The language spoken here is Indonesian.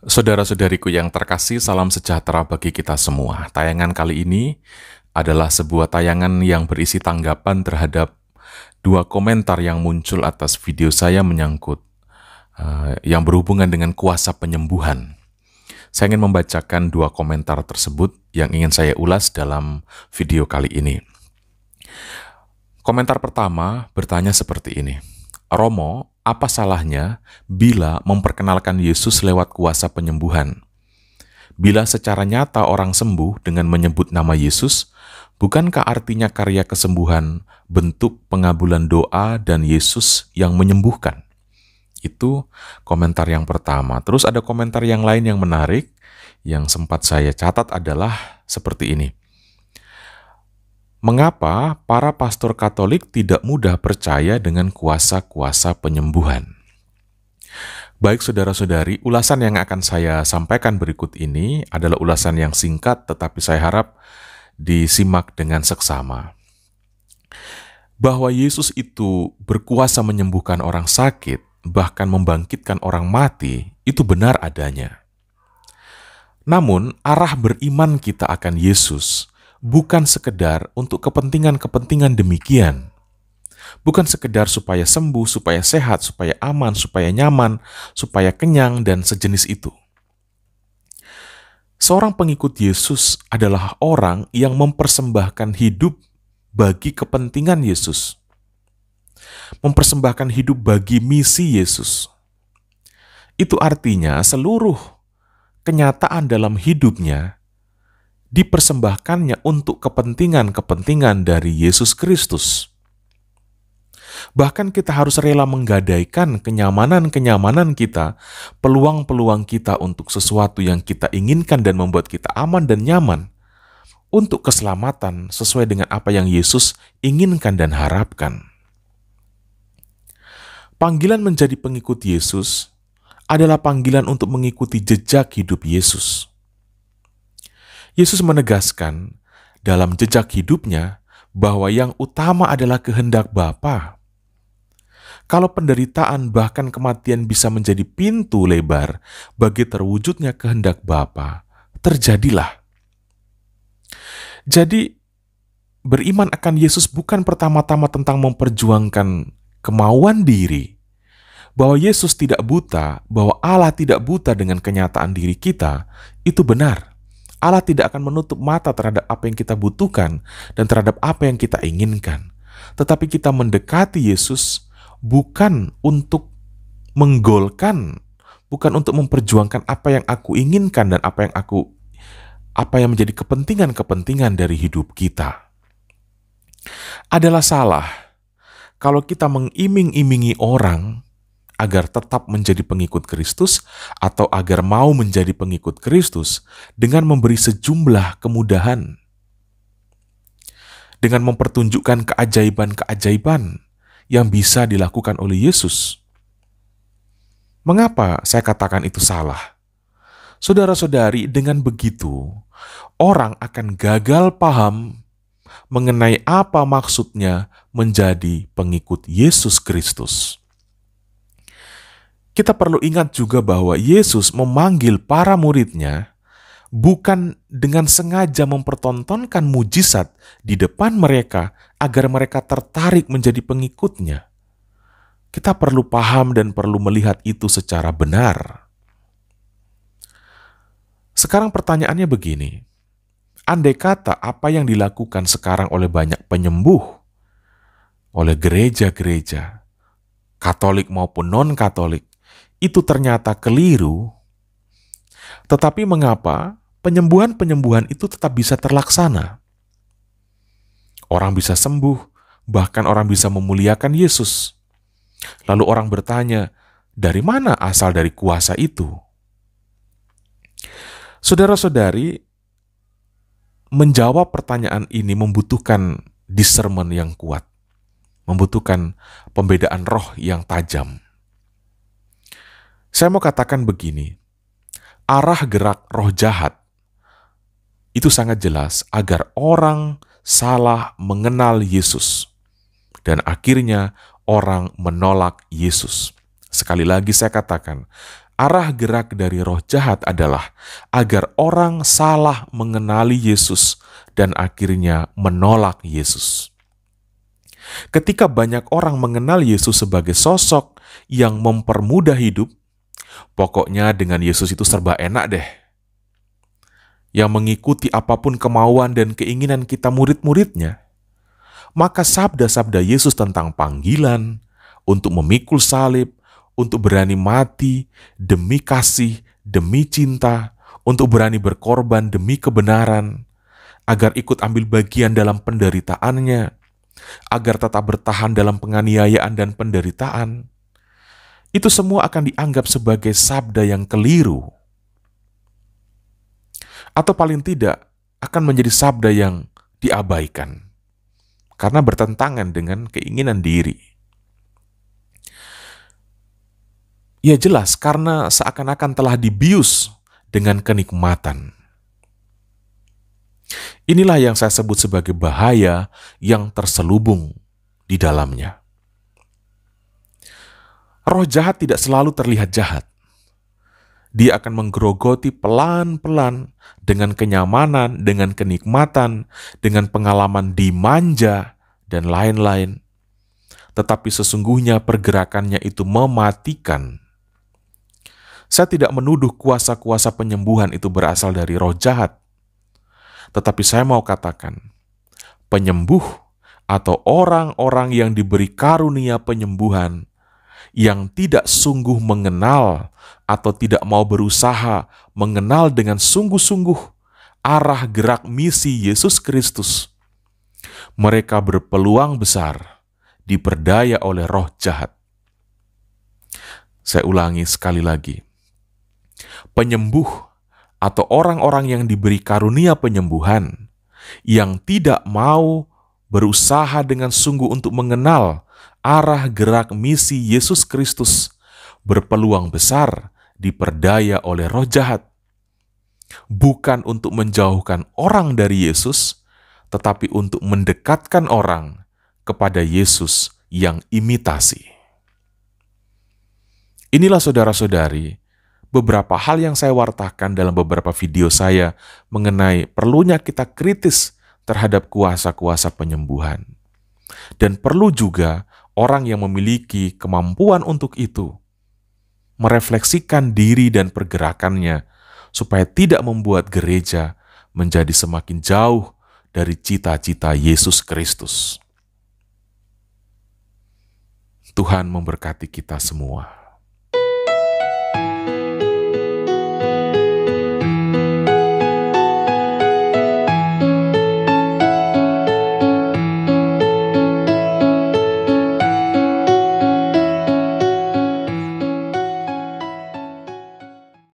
Saudara-saudariku yang terkasih, salam sejahtera bagi kita semua. Tayangan kali ini adalah sebuah tayangan yang berisi tanggapan terhadap dua komentar yang muncul atas video saya menyangkut yang berhubungan dengan kuasa penyembuhan. Saya ingin membacakan dua komentar tersebut yang ingin saya ulas dalam video kali ini. Komentar pertama bertanya seperti ini. Romo, apa salahnya bila memperkenalkan Yesus lewat kuasa penyembuhan? Bila secara nyata orang sembuh dengan menyebut nama Yesus, bukankah artinya karya kesembuhan bentuk pengabulan doa dan Yesus yang menyembuhkan? Itu komentar yang pertama. Terus ada komentar yang lain yang menarik yang sempat saya catat adalah seperti ini. Mengapa para pastor Katolik tidak mudah percaya dengan kuasa-kuasa penyembuhan? Baik saudara-saudari, ulasan yang akan saya sampaikan berikut ini adalah ulasan yang singkat, tetapi saya harap disimak dengan seksama. Bahwa Yesus itu berkuasa menyembuhkan orang sakit, bahkan membangkitkan orang mati, itu benar adanya. Namun, arah beriman kita akan Yesus bukan sekedar untuk kepentingan-kepentingan demikian. Bukan sekedar supaya sembuh, supaya sehat, supaya aman, supaya nyaman, supaya kenyang, dan sejenis itu. Seorang pengikut Yesus adalah orang yang mempersembahkan hidup bagi kepentingan Yesus. Mempersembahkan hidup bagi misi Yesus. Itu artinya seluruh kenyataan dalam hidupnya dipersembahkannya untuk kepentingan-kepentingan dari Yesus Kristus. Bahkan kita harus rela menggadaikan kenyamanan-kenyamanan kita, peluang-peluang kita untuk sesuatu yang kita inginkan dan membuat kita aman dan nyaman, untuk keselamatan sesuai dengan apa yang Yesus inginkan dan harapkan. Panggilan menjadi pengikut Yesus adalah panggilan untuk mengikuti jejak hidup Yesus. Yesus menegaskan dalam jejak hidupnya bahwa yang utama adalah kehendak Bapa. Kalau penderitaan bahkan kematian bisa menjadi pintu lebar bagi terwujudnya kehendak Bapa, terjadilah. Jadi, beriman akan Yesus bukan pertama-tama tentang memperjuangkan kemauan diri, bahwa Yesus tidak buta, bahwa Allah tidak buta dengan kenyataan diri kita, itu benar. Allah tidak akan menutup mata terhadap apa yang kita butuhkan dan terhadap apa yang kita inginkan. Tetapi kita mendekati Yesus bukan untuk menggolkan, bukan untuk memperjuangkan apa yang aku inginkan dan apa yang menjadi kepentingan-kepentingan dari hidup kita. Adalah salah kalau kita mengiming-imingi orang agar tetap menjadi pengikut Kristus atau agar mau menjadi pengikut Kristus dengan memberi sejumlah kemudahan, dengan mempertunjukkan keajaiban-keajaiban yang bisa dilakukan oleh Yesus. Mengapa saya katakan itu salah? Saudara-saudari, dengan begitu, orang akan gagal paham mengenai apa maksudnya menjadi pengikut Yesus Kristus. Kita perlu ingat juga bahwa Yesus memanggil para muridnya bukan dengan sengaja mempertontonkan mujizat di depan mereka agar mereka tertarik menjadi pengikutnya. Kita perlu paham dan perlu melihat itu secara benar. Sekarang pertanyaannya begini, andai kata apa yang dilakukan sekarang oleh banyak penyembuh, oleh gereja-gereja, Katolik maupun non-Katolik, itu ternyata keliru, tetapi mengapa penyembuhan-penyembuhan itu tetap bisa terlaksana? Orang bisa sembuh, bahkan orang bisa memuliakan Yesus. Lalu orang bertanya, dari mana asal dari kuasa itu? Saudara-saudari, menjawab pertanyaan ini membutuhkan discernment yang kuat, membutuhkan pembedaan roh yang tajam. Saya mau katakan begini, arah gerak roh jahat itu sangat jelas agar orang salah mengenal Yesus dan akhirnya orang menolak Yesus. Sekali lagi saya katakan, arah gerak dari roh jahat adalah agar orang salah mengenali Yesus dan akhirnya menolak Yesus. Ketika banyak orang mengenal Yesus sebagai sosok yang mempermudah hidup, pokoknya dengan Yesus itu serba enak deh. Yang mengikuti apapun kemauan dan keinginan kita murid-muridnya, maka sabda-sabda Yesus tentang panggilan untuk memikul salib, untuk berani mati demi kasih, demi cinta, untuk berani berkorban demi kebenaran, agar ikut ambil bagian dalam penderitaannya, agar tetap bertahan dalam penganiayaan dan penderitaan, itu semua akan dianggap sebagai sabda yang keliru. Atau paling tidak akan menjadi sabda yang diabaikan karena bertentangan dengan keinginan diri. Ya jelas, karena seakan-akan telah dibius dengan kenikmatan. Inilah yang saya sebut sebagai bahaya yang terselubung di dalamnya. Roh jahat tidak selalu terlihat jahat. Dia akan menggerogoti pelan-pelan dengan kenyamanan, dengan kenikmatan, dengan pengalaman dimanja, dan lain-lain. Tetapi sesungguhnya pergerakannya itu mematikan. Saya tidak menuduh kuasa-kuasa penyembuhan itu berasal dari roh jahat. Tetapi saya mau katakan, penyembuh atau orang-orang yang diberi karunia penyembuhan yang tidak sungguh mengenal atau tidak mau berusaha mengenal dengan sungguh-sungguh arah gerak misi Yesus Kristus, mereka berpeluang besar diperdaya oleh roh jahat. Saya ulangi sekali lagi. Penyembuh atau orang-orang yang diberi karunia penyembuhan yang tidak mau berusaha dengan sungguh untuk mengenal arah gerak misi Yesus Kristus berpeluang besar diperdaya oleh roh jahat. Bukan untuk menjauhkan orang dari Yesus, tetapi untuk mendekatkan orang kepada Yesus yang imitasi. Inilah saudara-saudari, beberapa hal yang saya wartakan dalam beberapa video saya mengenai perlunya kita kritis terhadap kuasa-kuasa penyembuhan. Dan perlu juga orang yang memiliki kemampuan untuk itu merefleksikan diri dan pergerakannya supaya tidak membuat gereja menjadi semakin jauh dari cita-cita Yesus Kristus. Tuhan memberkati kita semua.